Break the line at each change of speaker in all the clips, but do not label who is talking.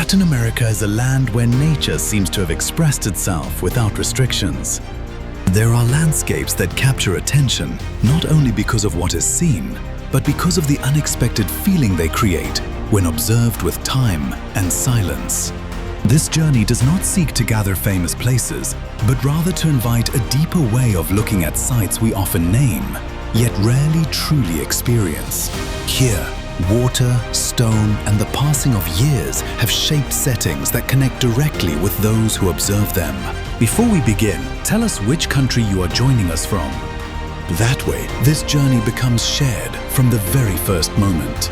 Latin America is a land where nature seems to have expressed itself without restrictions. There are landscapes that capture attention not only because of what is seen, but because of the unexpected feeling they create when observed with time and silence. This journey does not seek to gather famous places, but rather to invite a deeper way of looking at sites we often name, yet rarely truly experience. Here, water, stone, and the passing of years have shaped settings that connect directly with those who observe them. Before we begin, tell us which country you are joining us from. That way, this journey becomes shared from the very first moment.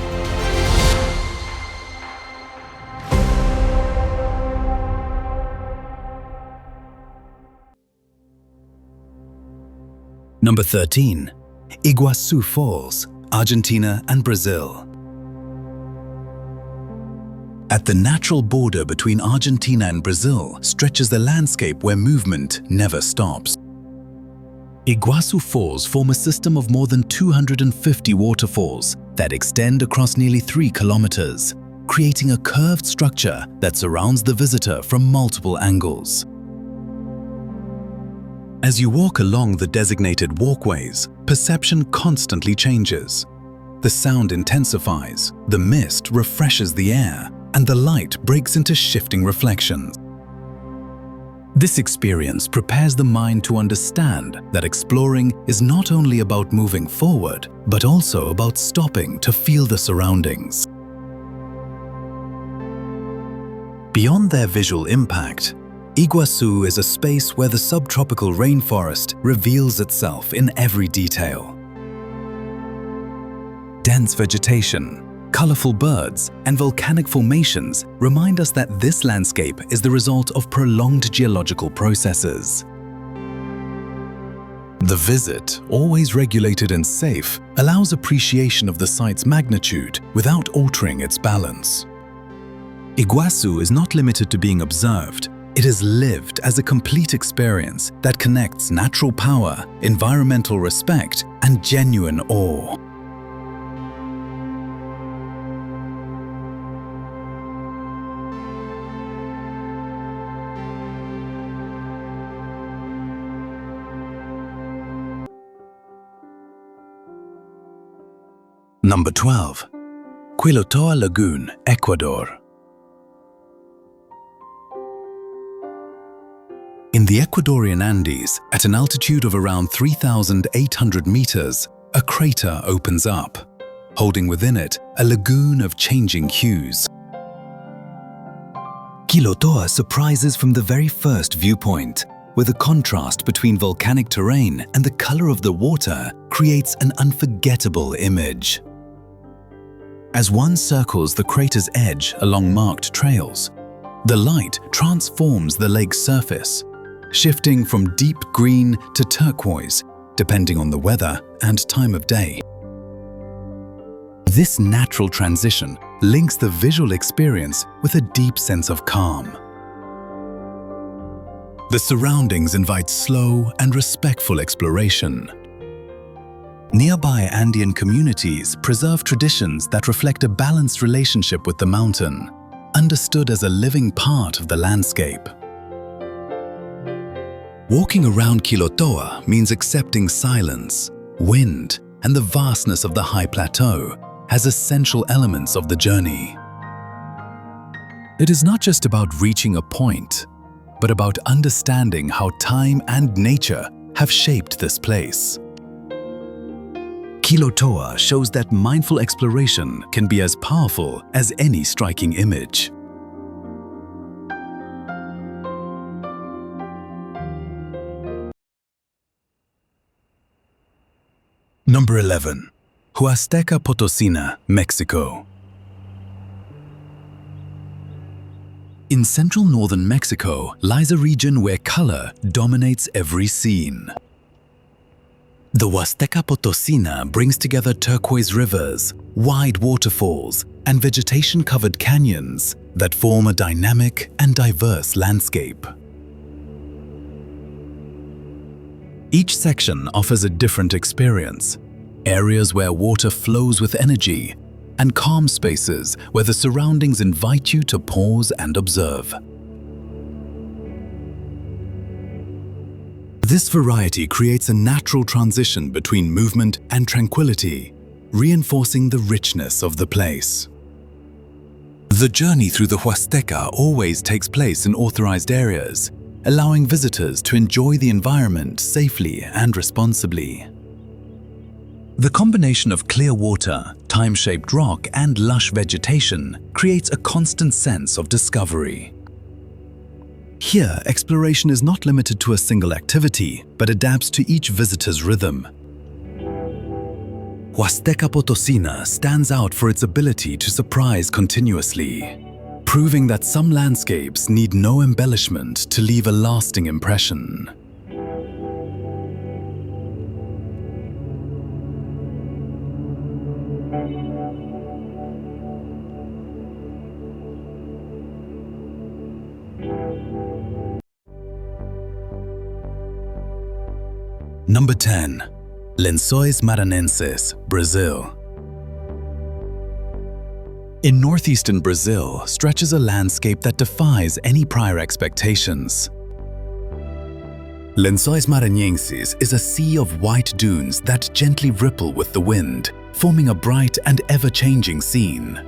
Number 13. Iguasu Falls, Argentina and Brazil. At the natural border between Argentina and Brazil stretches the landscape where movement never stops. Iguasu Falls form a system of more than 250 waterfalls that extend across nearly 3 kilometers, creating a curved structure that surrounds the visitor from multiple angles. As you walk along the designated walkways, perception constantly changes. The sound intensifies, the mist refreshes the air, and the light breaks into shifting reflections. This experience prepares the mind to understand that exploring is not only about moving forward, but also about stopping to feel the surroundings. Beyond their visual impact, Iguasu is a space where the subtropical rainforest reveals itself in every detail. Dense vegetation, colorful birds, and volcanic formations remind us that this landscape is the result of prolonged geological processes. The visit, always regulated and safe, allows appreciation of the site's magnitude without altering its balance. Iguasu is not limited to being observed. It is lived as a complete experience that connects natural power, environmental respect, and genuine awe. Number 12. Quilotoa Lagoon, Ecuador. In the Ecuadorian Andes, at an altitude of around 3,800 meters, a crater opens up, holding within it a lagoon of changing hues. Quilotoa surprises from the very first viewpoint, where the contrast between volcanic terrain and the color of the water creates an unforgettable image. As one circles the crater's edge along marked trails, the light transforms the lake's surface, shifting from deep green to turquoise, depending on the weather and time of day. This natural transition links the visual experience with a deep sense of calm. The surroundings invite slow and respectful exploration. Nearby Andean communities preserve traditions that reflect a balanced relationship with the mountain, understood as a living part of the landscape. Walking around Quilotoa means accepting silence, wind, and the vastness of the high plateau as essential elements of the journey. It is not just about reaching a point, but about understanding how time and nature have shaped this place. Quilotoa shows that mindful exploration can be as powerful as any striking image. Number 11. Huasteca Potosina, Mexico. In central northern Mexico lies a region where color dominates every scene. The Huasteca Potosina brings together turquoise rivers, wide waterfalls, and vegetation-covered canyons that form a dynamic and diverse landscape. Each section offers a different experience. Areas where water flows with energy, and calm spaces where the surroundings invite you to pause and observe. This variety creates a natural transition between movement and tranquility, reinforcing the richness of the place. The journey through the Huasteca always takes place in authorized areas, allowing visitors to enjoy the environment safely and responsibly. The combination of clear water, time-shaped rock, and lush vegetation creates a constant sense of discovery. Here, exploration is not limited to a single activity, but adapts to each visitor's rhythm. Huasteca Potosina stands out for its ability to surprise continuously, proving that some landscapes need no embellishment to leave a lasting impression. Number 10. Lençóis Maranhenses, Brazil. In northeastern Brazil stretches a landscape that defies any prior expectations. Lençóis Maranhenses is a sea of white dunes that gently ripple with the wind, forming a bright and ever-changing scene.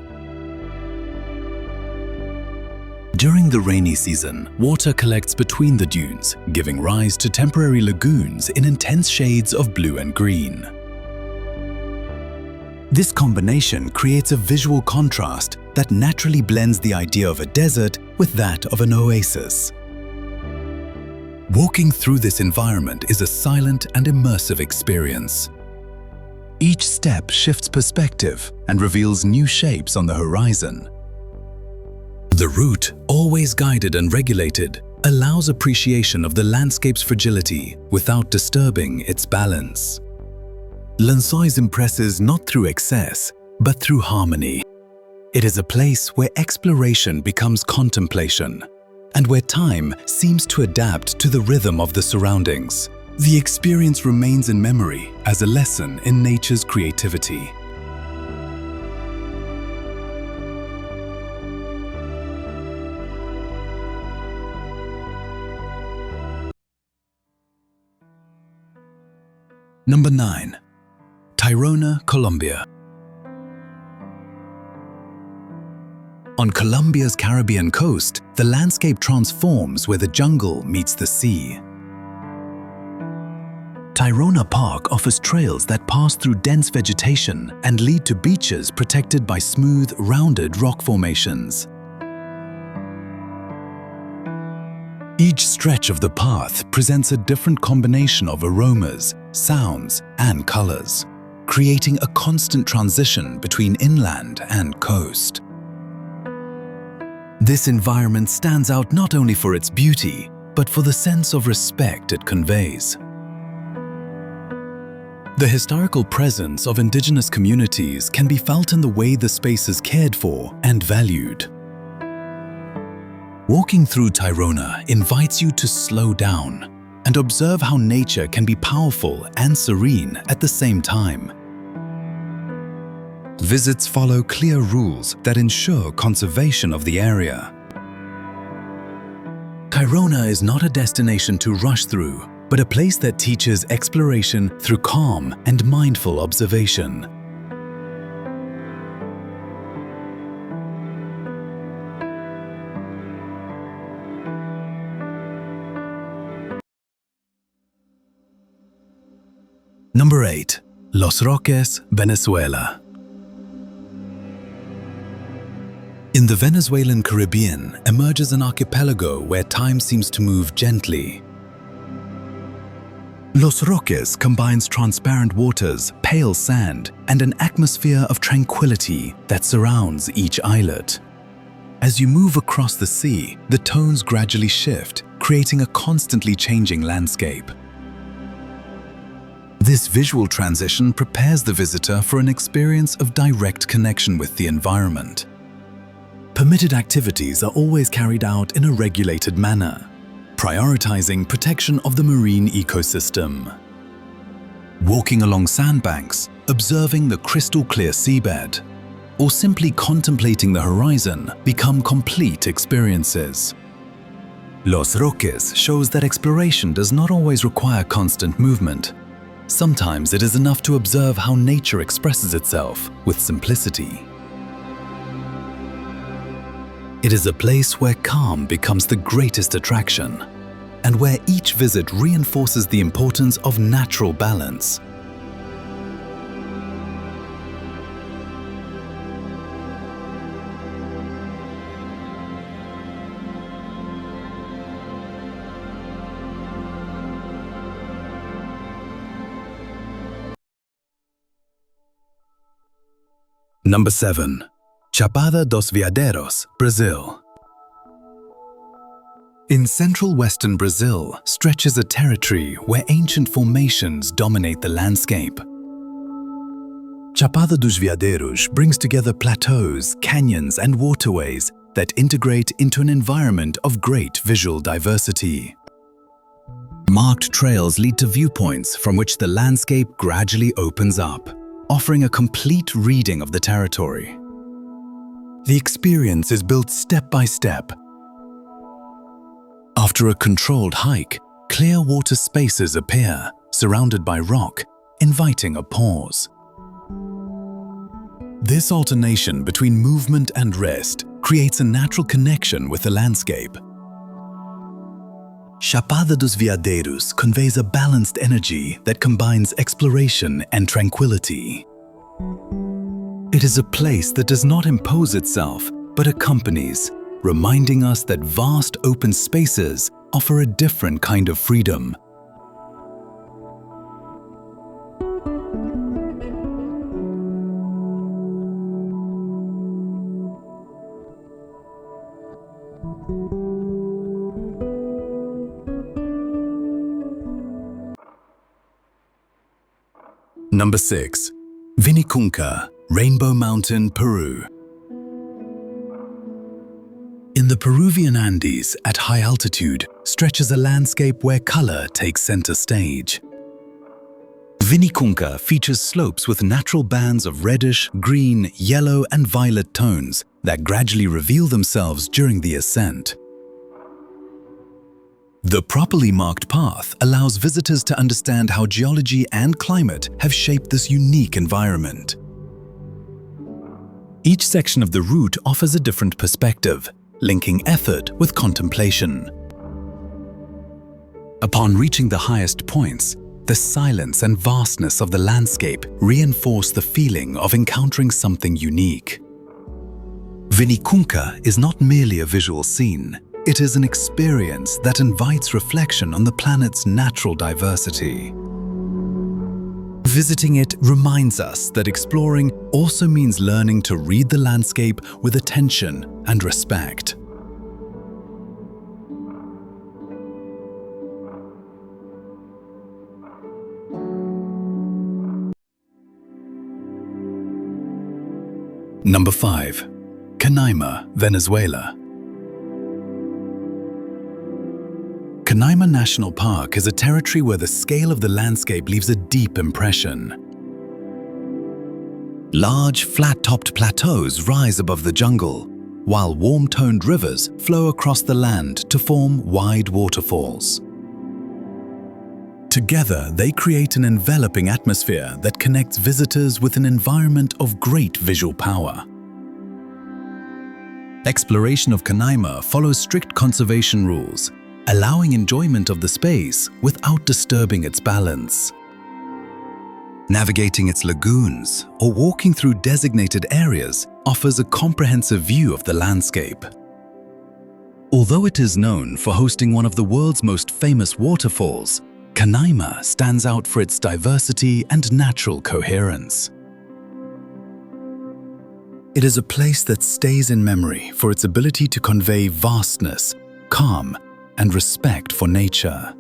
During the rainy season, water collects between the dunes, giving rise to temporary lagoons in intense shades of blue and green. This combination creates a visual contrast that naturally blends the idea of a desert with that of an oasis. Walking through this environment is a silent and immersive experience. Each step shifts perspective and reveals new shapes on the horizon. The route, always guided and regulated, allows appreciation of the landscape's fragility without disturbing its balance. Lençóis impresses not through excess, but through harmony. It is a place where exploration becomes contemplation, and where time seems to adapt to the rhythm of the surroundings. The experience remains in memory as a lesson in nature's creativity. Number 9. Tayrona, Colombia. On Colombia's Caribbean coast, the landscape transforms where the jungle meets the sea. Tayrona Park offers trails that pass through dense vegetation and lead to beaches protected by smooth, rounded rock formations. Each stretch of the path presents a different combination of aromas, sounds, and colors, creating a constant transition between inland and coast. This environment stands out not only for its beauty, but for the sense of respect it conveys. The historical presence of indigenous communities can be felt in the way the space is cared for and valued. Walking through Tayrona invites you to slow down and observe how nature can be powerful and serene at the same time. Visits follow clear rules that ensure conservation of the area. Tayrona is not a destination to rush through, but a place that teaches exploration through calm and mindful observation. Number 8. Los Roques, Venezuela. In the Venezuelan Caribbean emerges an archipelago where time seems to move gently. Los Roques combines transparent waters, pale sand, and an atmosphere of tranquility that surrounds each islet. As you move across the sea, the tones gradually shift, creating a constantly changing landscape. This visual transition prepares the visitor for an experience of direct connection with the environment. Permitted activities are always carried out in a regulated manner, prioritizing protection of the marine ecosystem. Walking along sandbanks, observing the crystal-clear seabed, or simply contemplating the horizon become complete experiences. Los Roques shows that exploration does not always require constant movement. Sometimes it is enough to observe how nature expresses itself with simplicity. It is a place where calm becomes the greatest attraction, and where each visit reinforces the importance of natural balance. Number 7. Chapada dos Veadeiros, Brazil. In central western Brazil stretches a territory where ancient formations dominate the landscape. Chapada dos Veadeiros brings together plateaus, canyons, and waterways that integrate into an environment of great visual diversity. Marked trails lead to viewpoints from which the landscape gradually opens up, offering a complete reading of the territory. The experience is built step by step. After a controlled hike, clear water spaces appear, surrounded by rock, inviting a pause. This alternation between movement and rest creates a natural connection with the landscape. Chapada dos Veadeiros conveys a balanced energy that combines exploration and tranquility. It is a place that does not impose itself, but accompanies, reminding us that vast open spaces offer a different kind of freedom. Number 6. Vinicunca, Rainbow Mountain, Peru. In the Peruvian Andes, at high altitude, stretches a landscape where color takes center stage. Vinicunca features slopes with natural bands of reddish, green, yellow, and violet tones that gradually reveal themselves during the ascent. The properly marked path allows visitors to understand how geology and climate have shaped this unique environment. Each section of the route offers a different perspective, linking effort with contemplation. Upon reaching the highest points, the silence and vastness of the landscape reinforce the feeling of encountering something unique. Vinicunca is not merely a visual scene. It is an experience that invites reflection on the planet's natural diversity. Visiting it reminds us that exploring also means learning to read the landscape with attention and respect. Number 5. Canaima, Venezuela. Canaima National Park is a territory where the scale of the landscape leaves a deep impression. Large, flat-topped plateaus rise above the jungle, while warm-toned rivers flow across the land to form wide waterfalls. Together, they create an enveloping atmosphere that connects visitors with an environment of great visual power. Exploration of Canaima follows strict conservation rules, allowing enjoyment of the space without disturbing its balance. Navigating its lagoons or walking through designated areas offers a comprehensive view of the landscape. Although it is known for hosting one of the world's most famous waterfalls, Canaima stands out for its diversity and natural coherence. It is a place that stays in memory for its ability to convey vastness, calm, and respect for nature.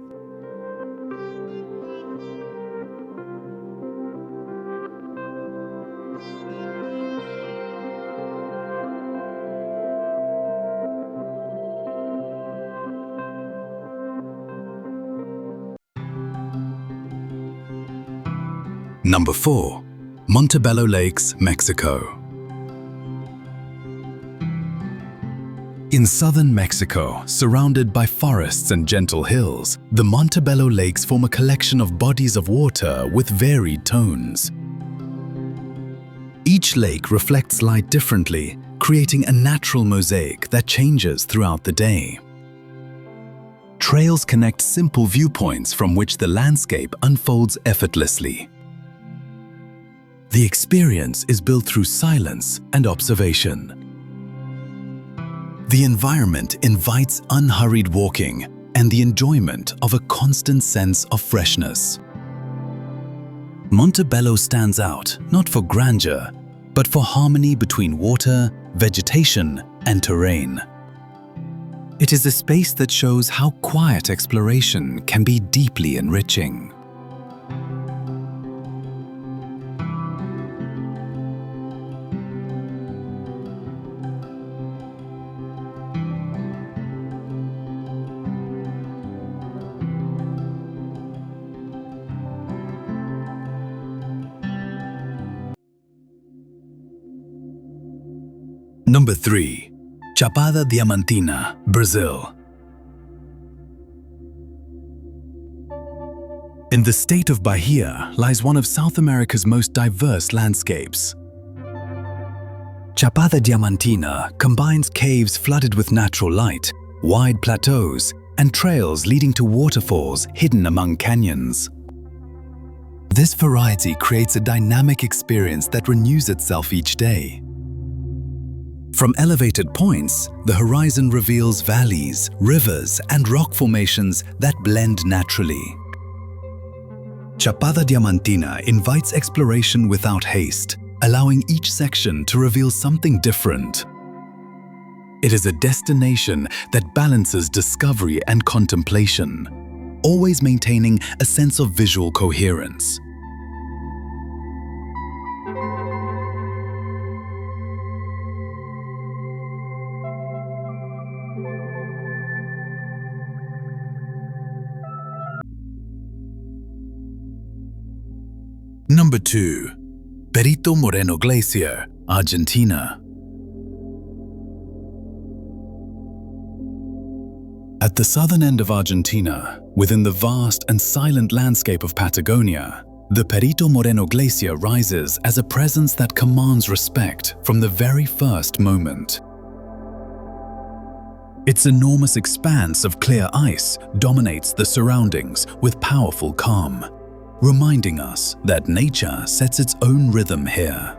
Number 4. Montebello Lakes, Mexico. In southern Mexico, surrounded by forests and gentle hills, the Montebello lakes form a collection of bodies of water with varied tones. Each lake reflects light differently, creating a natural mosaic that changes throughout the day. Trails connect simple viewpoints from which the landscape unfolds effortlessly. The experience is built through silence and observation. The environment invites unhurried walking and the enjoyment of a constant sense of freshness. Montebello stands out not for grandeur, but for harmony between water, vegetation, and terrain. It is a space that shows how quiet exploration can be deeply enriching. Number 3. Chapada Diamantina, Brazil. In the state of Bahia lies one of South America's most diverse landscapes. Chapada Diamantina combines caves flooded with natural light, wide plateaus, and trails leading to waterfalls hidden among canyons. This variety creates a dynamic experience that renews itself each day. From elevated points, the horizon reveals valleys, rivers, and rock formations that blend naturally. Chapada Diamantina invites exploration without haste, allowing each section to reveal something different. It is a destination that balances discovery and contemplation, always maintaining a sense of visual coherence. Number 2. Perito Moreno Glacier, Argentina. At the southern end of Argentina, within the vast and silent landscape of Patagonia, the Perito Moreno Glacier rises as a presence that commands respect from the very first moment. Its enormous expanse of clear ice dominates the surroundings with powerful calm, reminding us that nature sets its own rhythm here.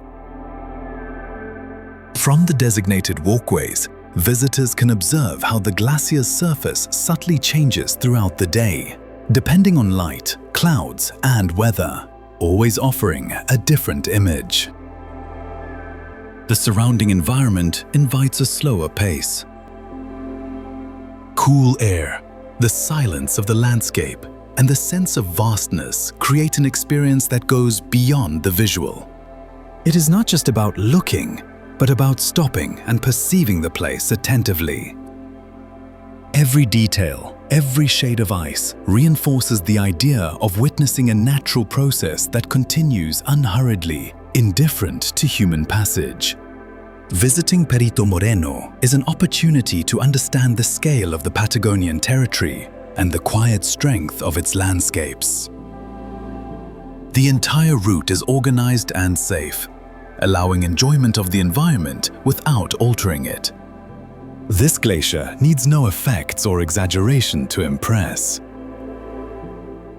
From the designated walkways, visitors can observe how the glacier's surface subtly changes throughout the day, depending on light, clouds, and weather, always offering a different image. The surrounding environment invites a slower pace. Cool air, the silence of the landscape, and the sense of vastness create an experience that goes beyond the visual. It is not just about looking, but about stopping and perceiving the place attentively. Every detail, every shade of ice reinforces the idea of witnessing a natural process that continues unhurriedly, indifferent to human passage. Visiting Perito Moreno is an opportunity to understand the scale of the Patagonian territory and the quiet strength of its landscapes. The entire route is organized and safe, allowing enjoyment of the environment without altering it. This glacier needs no effects or exaggeration to impress.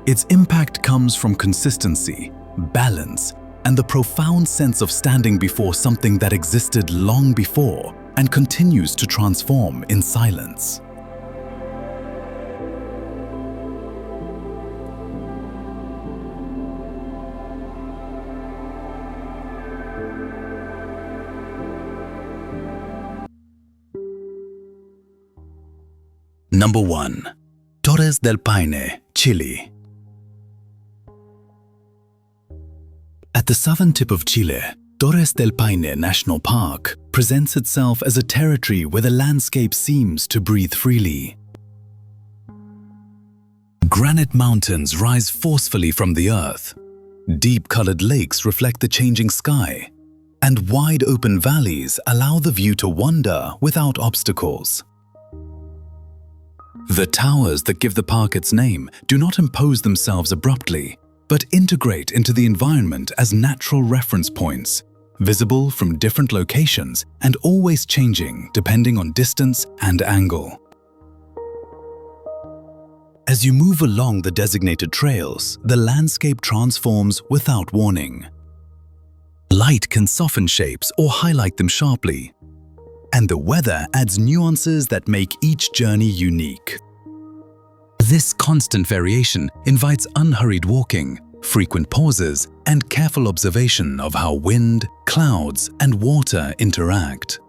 Its impact comes from consistency, balance, and the profound sense of standing before something that existed long before and continues to transform in silence. Number 1. Torres del Paine, Chile. At the southern tip of Chile, Torres del Paine National Park presents itself as a territory where the landscape seems to breathe freely. Granite mountains rise forcefully from the earth. Deep-colored lakes reflect the changing sky, and wide open valleys allow the view to wander without obstacles. The towers that give the park its name do not impose themselves abruptly, but integrate into the environment as natural reference points, visible from different locations and always changing depending on distance and angle. As you move along the designated trails, the landscape transforms without warning. Light can soften shapes or highlight them sharply, and the weather adds nuances that make each journey unique. This constant variation invites unhurried walking, frequent pauses, and careful observation of how wind, clouds, and water interact.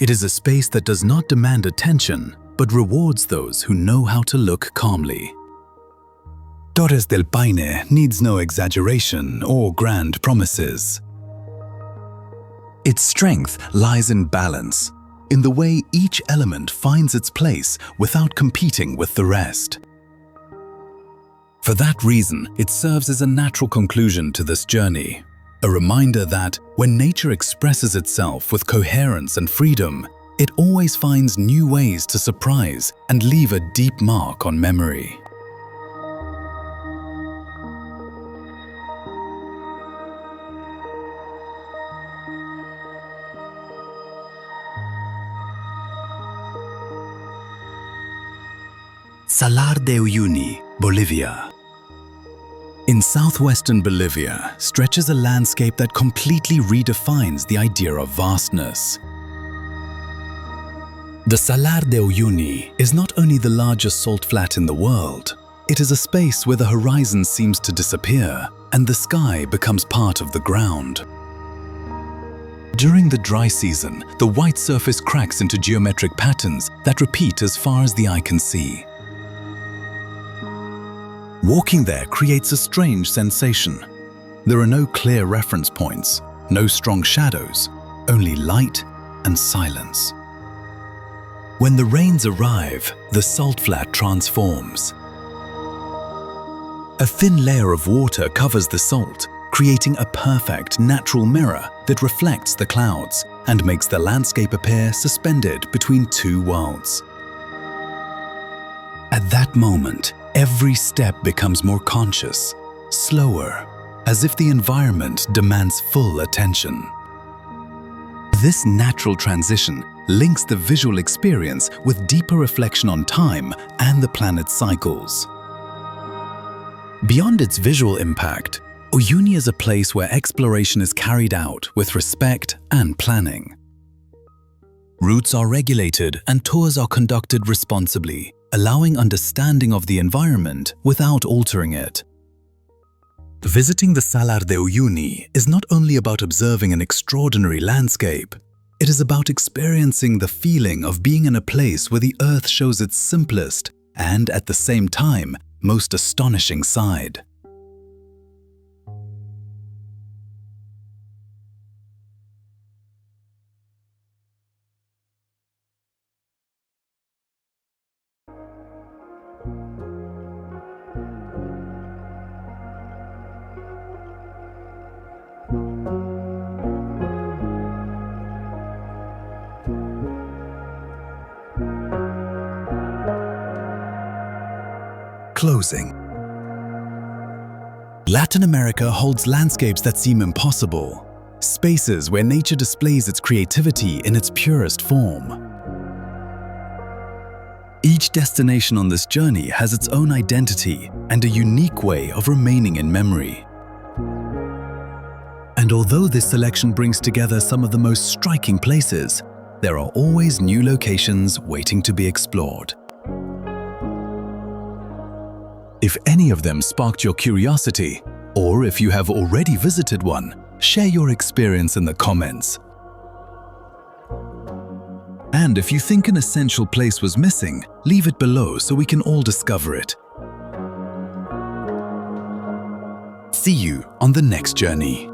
It is a space that does not demand attention, but rewards those who know how to look calmly. Torres del Paine needs no exaggeration or grand promises. Its strength lies in balance, in the way each element finds its place without competing with the rest. For that reason, it serves as a natural conclusion to this journey, a reminder that when nature expresses itself with coherence and freedom, it always finds new ways to surprise and leave a deep mark on memory. Salar de Uyuni, Bolivia. In southwestern Bolivia stretches a landscape that completely redefines the idea of vastness. The Salar de Uyuni is not only the largest salt flat in the world, it is a space where the horizon seems to disappear and the sky becomes part of the ground. During the dry season, the white surface cracks into geometric patterns that repeat as far as the eye can see. Walking there creates a strange sensation. There are no clear reference points, no strong shadows, only light and silence. When the rains arrive, the salt flat transforms. A thin layer of water covers the salt, creating a perfect natural mirror that reflects the clouds and makes the landscape appear suspended between two worlds. At that moment, every step becomes more conscious, slower, as if the environment demands full attention. This natural transition links the visual experience with deeper reflection on time and the planet's cycles. Beyond its visual impact, Uyuni is a place where exploration is carried out with respect and planning. Routes are regulated and tours are conducted responsibly, allowing understanding of the environment without altering it. Visiting the Salar de Uyuni is not only about observing an extraordinary landscape, it is about experiencing the feeling of being in a place where the earth shows its simplest and, at the same time, most astonishing side. Closing. Latin America holds landscapes that seem impossible, spaces where nature displays its creativity in its purest form. Each destination on this journey has its own identity and a unique way of remaining in memory. And although this selection brings together some of the most striking places, there are always new locations waiting to be explored. If any of them sparked your curiosity, or if you have already visited one, share your experience in the comments. And if you think an essential place was missing, leave it below so we can all discover it. See you on the next journey.